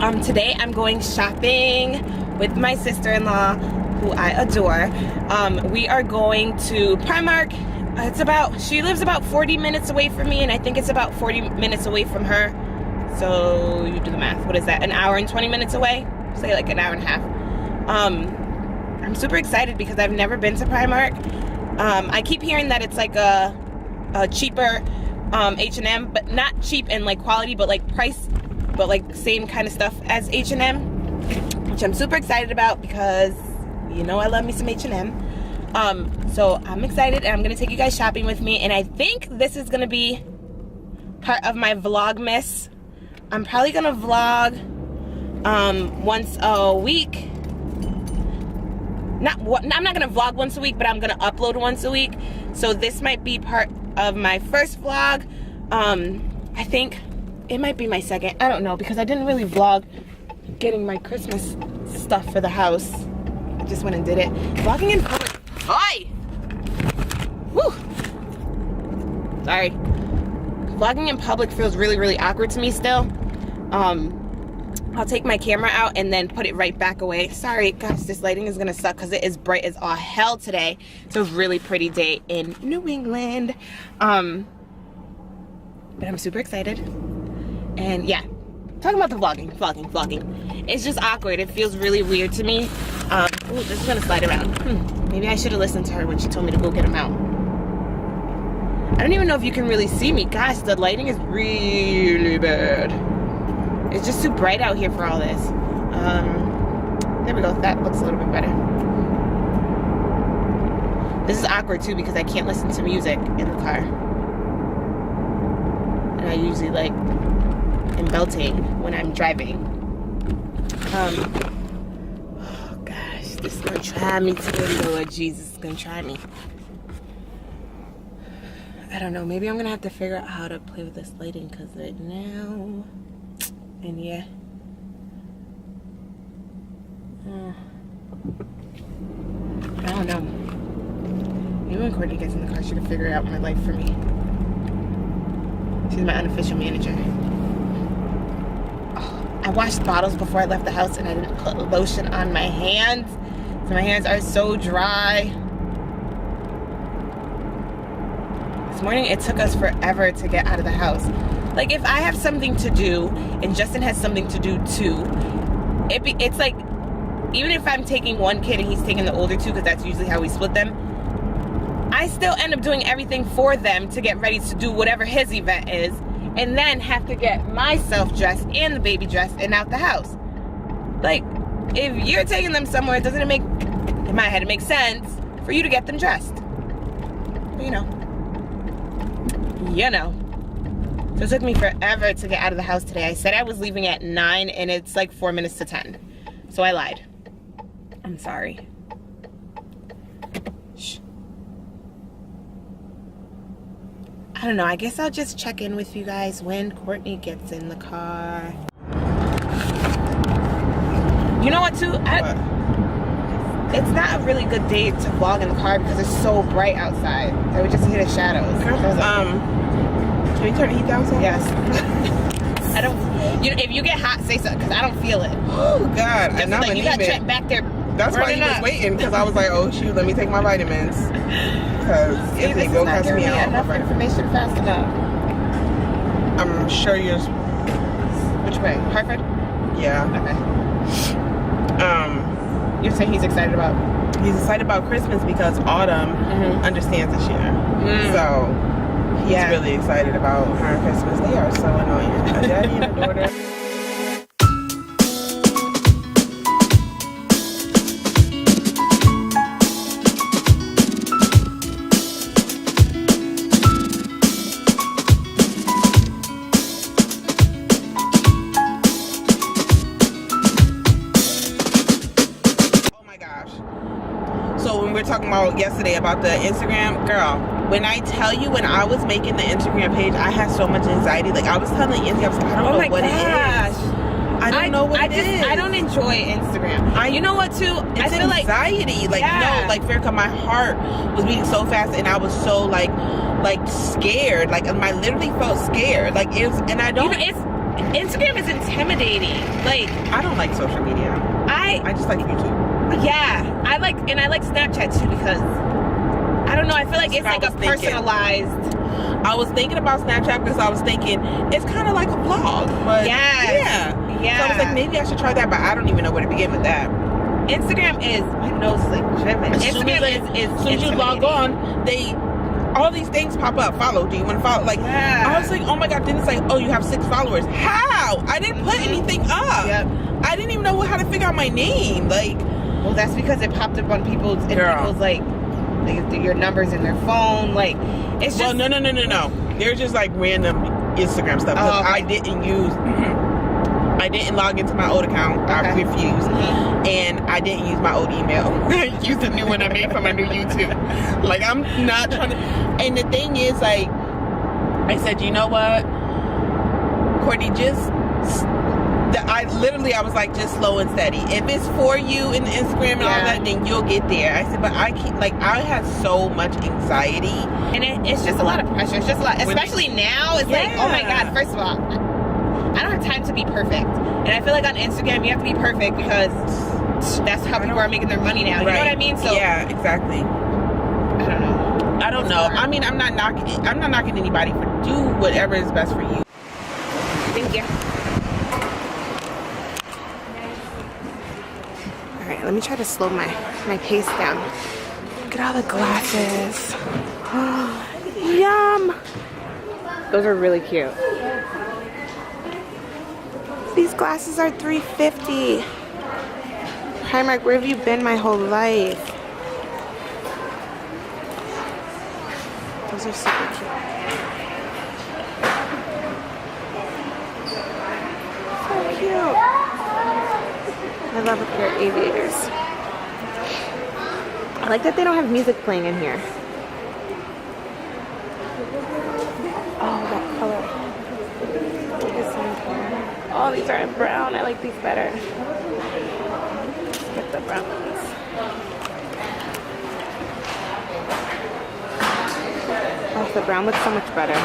Today I'm going shopping with my sister-in-law, who I adore. We are going to Primark. She lives about 40 minutes away from me, and I think it's about 40 minutes away from her. So you do the math. What is that? An hour and 20 minutes away? Say like an hour and a half. I'm super excited because I've never been to Primark. I keep hearing that it's like a cheaper H&M, but not cheap in like quality, but like price, but like same kind of stuff as H&M, which I'm super excited about because you know I love me some H&M. So I'm excited, and I'm gonna take you guys shopping with me, and I think this is gonna be part of my Vlogmas. I'm probably gonna vlog once a week. I'm not gonna vlog once a week, but I'm gonna upload once a week. So this might be part of my first vlog. I think it might be my second. I don't know, because I didn't really vlog getting my Christmas stuff for the house. I just went and did it. Vlogging in public. Hi! Woo! Sorry. Vlogging in public feels really, really awkward to me still. I'll take my camera out and then put it right back away. Sorry, gosh, this lighting is gonna suck because it is bright as all hell today. It's a really pretty day in New England. But I'm super excited. And yeah, talking about the vlogging. It's just awkward. It feels really weird to me. Ooh, this is gonna slide around. Maybe I should have listened to her when she told me to go get them out. I don't even know if you can really see me. Gosh, the lighting is really bad. It's just too bright out here for all this. There we go. That looks a little bit better. This is awkward too because I can't listen to music in the car. And I usually like am belting when I'm driving. Oh gosh, this is gonna try me today, Lord Jesus is gonna try me. I don't know, maybe I'm gonna have to figure out how to play with this lighting because right now, and yeah. I don't know. Maybe when Courtney gets in the car, she can figure out my life for me. She's my unofficial manager. Oh, I washed bottles before I left the house and I didn't put lotion on my hands. So my hands are so dry. This morning it took us forever to get out of the house. Like if I have something to do and Justin has something to do too, it's like, even if I'm taking one kid and he's taking the older two, because that's usually how we split them, I still end up doing everything for them to get ready to do whatever his event is, and then have to get myself dressed and the baby dressed and out the house. Like, if you're taking them somewhere, doesn't it make, in my head, it makes sense for you to get them dressed. But, you know. So it took me forever to get out of the house today. I said I was leaving at 9 and it's like 4 minutes to 10. So I lied. I'm sorry. Shh. I don't know. I guess I'll just check in with you guys when Courtney gets in the car. You know what, too? It's not a really good day to vlog in the car because it's so bright outside. I would just see the shadows. Can you turn the heat down some? Yes. I don't. If you get hot, say something because I don't feel it. Oh God! Just and I'm like, you got Trent back there. That's why he was waiting, because I was like, oh shoot, let me take my vitamins. Because if they go cuss me out, enough information fast enough. I'm sure you're. Which way? Hartford? Yeah. Okay. You're saying he's excited about? He's excited about Christmas because Autumn understands this year. So he's really excited about her Christmas. They are so annoying. A daddy and a daughter. Talking about yesterday about the Instagram, girl, when I tell you, when I was making the Instagram page, I had so much anxiety. Like I was telling Izzy, I was like, I don't know what it is. I don't know what it is. I don't enjoy Instagram. You know what too? I feel anxiety. Like no, like Verica, my heart was beating so fast and I was so like scared. Like I literally felt scared. Like it was, and I don't. Instagram is intimidating. Like, I don't like social media. I just like YouTube. Yeah, I like Snapchat too because I don't know. I feel like it's like a personalized. I was thinking about Snapchat because I was thinking it's kind of like a vlog, but yeah. So I was like, maybe I should try that, but I don't even know where to begin with that. Instagram is my nose is like dripping. Instagram is as soon as you log on, all these things pop up. Follow. Do you want to follow? Like, I was like, oh my god. Then it's like, oh, you have 6 followers. How? I didn't put anything up. Yep. I didn't even know how to figure out my name. Like, well, that's because it popped up on people's like your numbers in their phone. Like, it's just no. They're just like random Instagram stuff. Oh, okay. I didn't log into my old account. Okay. I refused. And I didn't use my old email. I used the new one I made for my new YouTube. Like, I'm not trying to. And the thing is, like, I said, you know what, Courtney, I was like, just slow and steady. If it's for you in the Instagram and all that, then you'll get there. I said, but I have so much anxiety. And it's just a lot of pressure. It's just a lot, especially now. It's like, oh my God, first of all, I don't have time to be perfect. And I feel like on Instagram, you have to be perfect because that's how people are making their money now. You know what I mean? So yeah, exactly. I don't know. I mean, I'm not knocking anybody for do whatever is best for you. Thank you. All right, let me try to slow my pace down. Look at all the glasses. Yum. Those are really cute. These glasses are $3.50. Primark, where have you been my whole life? Those are super cute. So cute. I love a pair of aviators. I like that they don't have music playing in here. Oh, that color. Oh, these are in brown. I like these better. Let's get the brown ones. Oh, the brown looks so much better.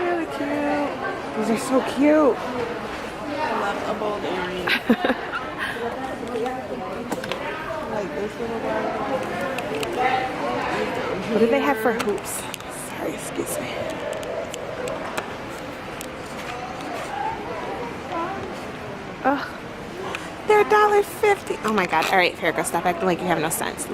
Really cute. These are so cute. I love a bold earring. Like this little one. What do they have for hoops? Sorry, excuse me. Oh, they're $1.50. Oh my God. All right, Farrah, stop acting like you have no sense.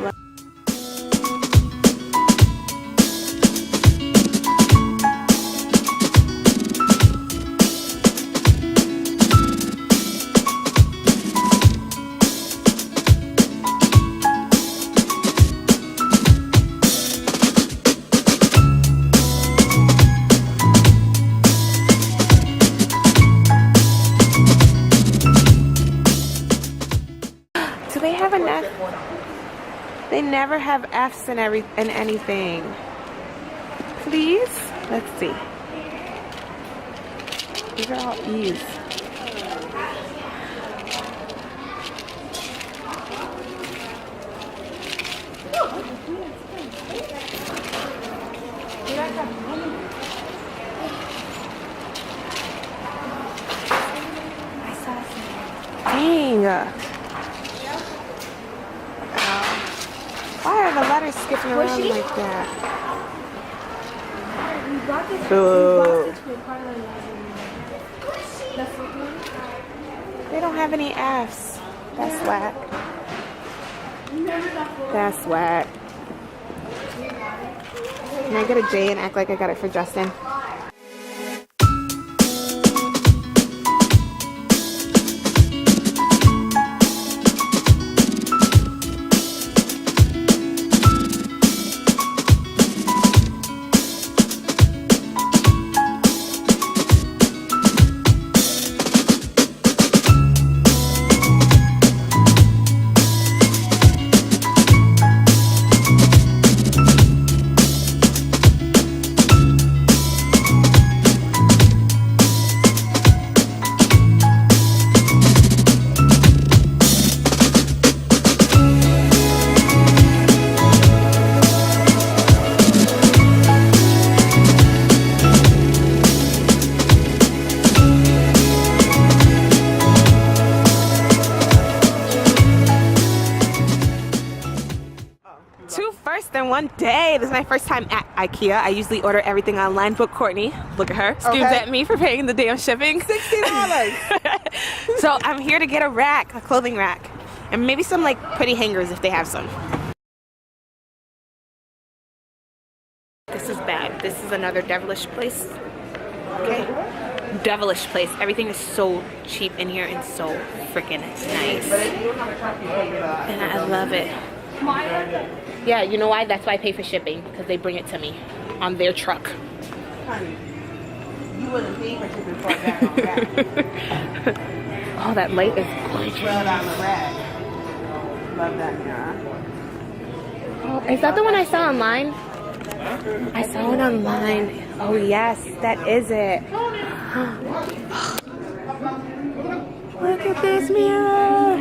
Do they have an F? They never have F's in anything. Please? Let's see. These are all E's. Dang. Why are the letters skipping around like that? They don't have any F's. That's whack. That's whack. Can I get a J and act like I got it for Justin? fun day. This is my first time at Ikea. I usually order everything online, but Courtney, look at her, screams at me for paying the damn shipping. $60. So I'm here to get a rack, a clothing rack, and maybe some like pretty hangers if they have some. This is bad. This is another devilish place. Okay. Devilish place. Everything is so cheap in here and so freaking nice. And I love it. Yeah, you know why? That's why I pay for shipping, because they bring it to me on their truck. Honey, you wouldn't pay for shipping for that on that. Oh, that light is gorgeous. Well on the rack. Love that mirror. Oh, is that the one I saw online? I saw it online. Oh yes, that is it. Look at this mirror.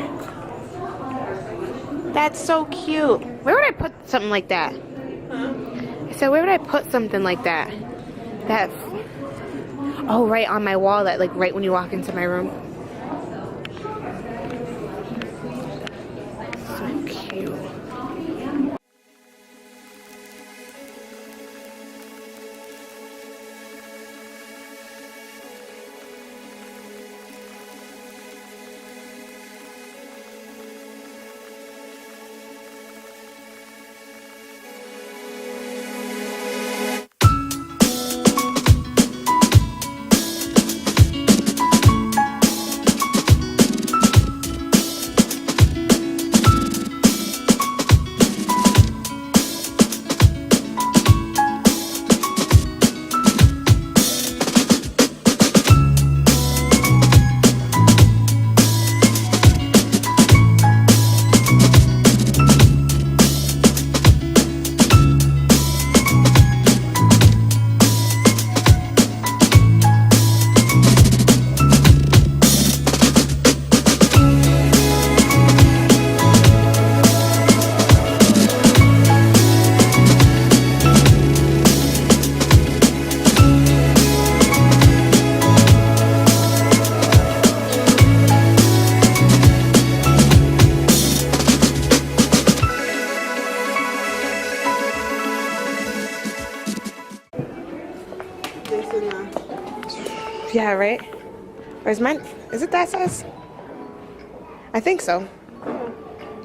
That's so cute. Where would I put something like that? I said, where would I put something like that? Oh, right on my wall, that like right when you walk into my room. So cute. Yeah, right? Or is mine, is it that size? I think so.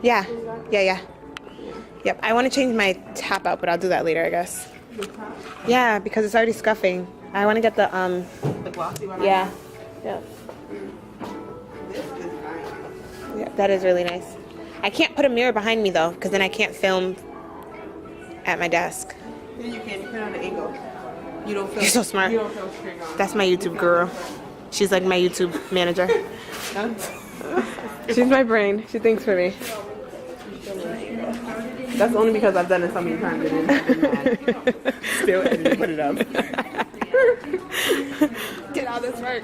Yeah. Yep, I want to change my top out, but I'll do that later, I guess. Yeah, because it's already scuffing. I want to get the glossy one? Yeah. This is nice. Yeah, that is really nice. I can't put a mirror behind me though, because then I can't film at my desk. Then you can put it on the angle. You don't feel. You're so smart. You don't feel straight on. That's my YouTube guru. She's like my YouTube manager. She's my brain. She thinks for me. That's only because I've done it so many times and then still and then put it up. Get all this work.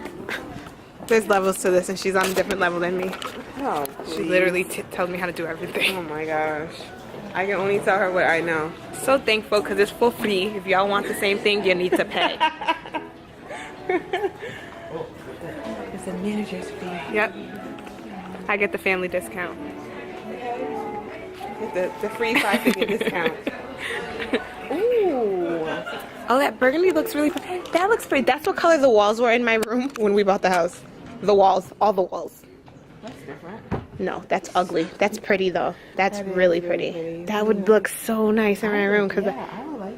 There's levels to this, and she's on a different level than me. Oh, she literally tells me how to do everything. Oh my gosh. I can only tell her what I know. So thankful because it's for free. If y'all want the same thing, you need to pay. It's a manager's fee. Yep. I get the family discount. Get the free 5-figure discount. Ooh. Oh, that burgundy looks really pretty. That looks pretty. That's what color the walls were in my room when we bought the house. The walls. All the walls. That's different. No, that's ugly. That's pretty though. That's really pretty. That would look so nice in my room because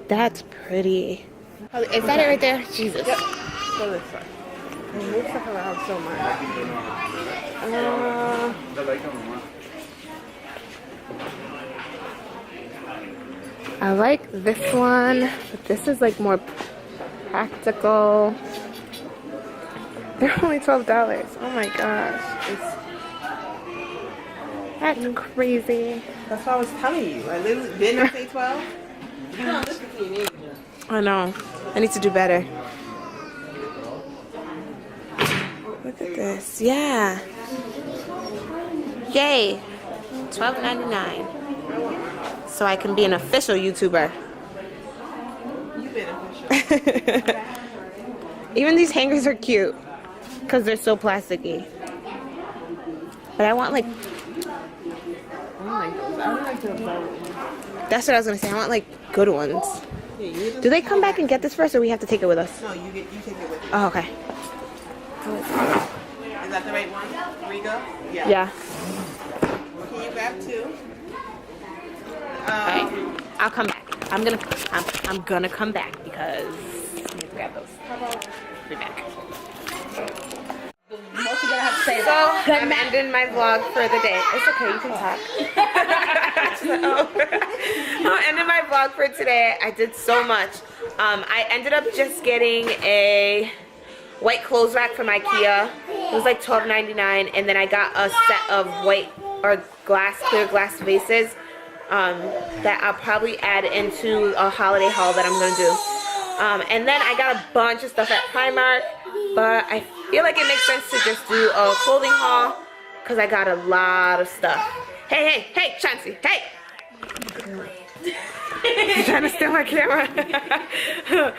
that's pretty. Oh, is that it right there? Jesus. Yep. Go this way. They move stuff around so much. I like this one, but this is like more practical. They're only $12. Oh my gosh. That's crazy. That's what I was telling you. I literally didn't I say 12? I know. I need to do better. Look at this. Yeah. Yay. $12.99. So I can be an official YouTuber. You've been official. Even these hangers are cute because they're so plasticky. But I want like I don't like those. I don't like those. That's what I was gonna say. I want like good ones. Yeah, Do they come back and get this first, or we have to take it with us? No, you take it with you. Oh, okay. Is that the right one? Rigo? Yeah. Yeah. Can you grab two? Alright. I'll come back. I'm gonna come back because I need to grab those. Be back. So I'm ending my vlog for the day. It's okay, you can talk. I'm ending my vlog for today. I did so much. I ended up just getting a white clothes rack from Ikea. It was like $12.99, and then I got a set of white or clear glass vases that I'll probably add into a holiday haul that I'm gonna do. And then I got a bunch of stuff at Primark, but I feel like it makes sense to just do a clothing haul because I got a lot of stuff. Hey, Chauncey, hey! You're trying to steal my camera. So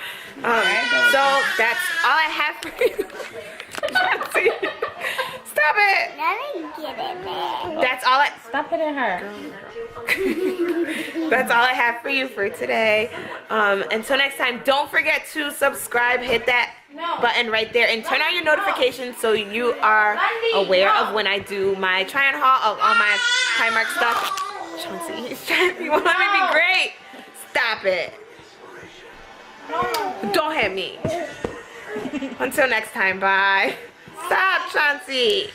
that's all I have for you. Chauncey, stop it! Let me get it there. That's all Stop hitting her. That's all I have for you for today. Until next time, don't forget to subscribe, hit that button right there, and turn on your notifications so you are aware of when I do my try-on haul of all my Primark stuff. Chauncey, he's trying to want me to be great. Stop it. Don't hit me. Until next time, bye. Stop, Chauncey.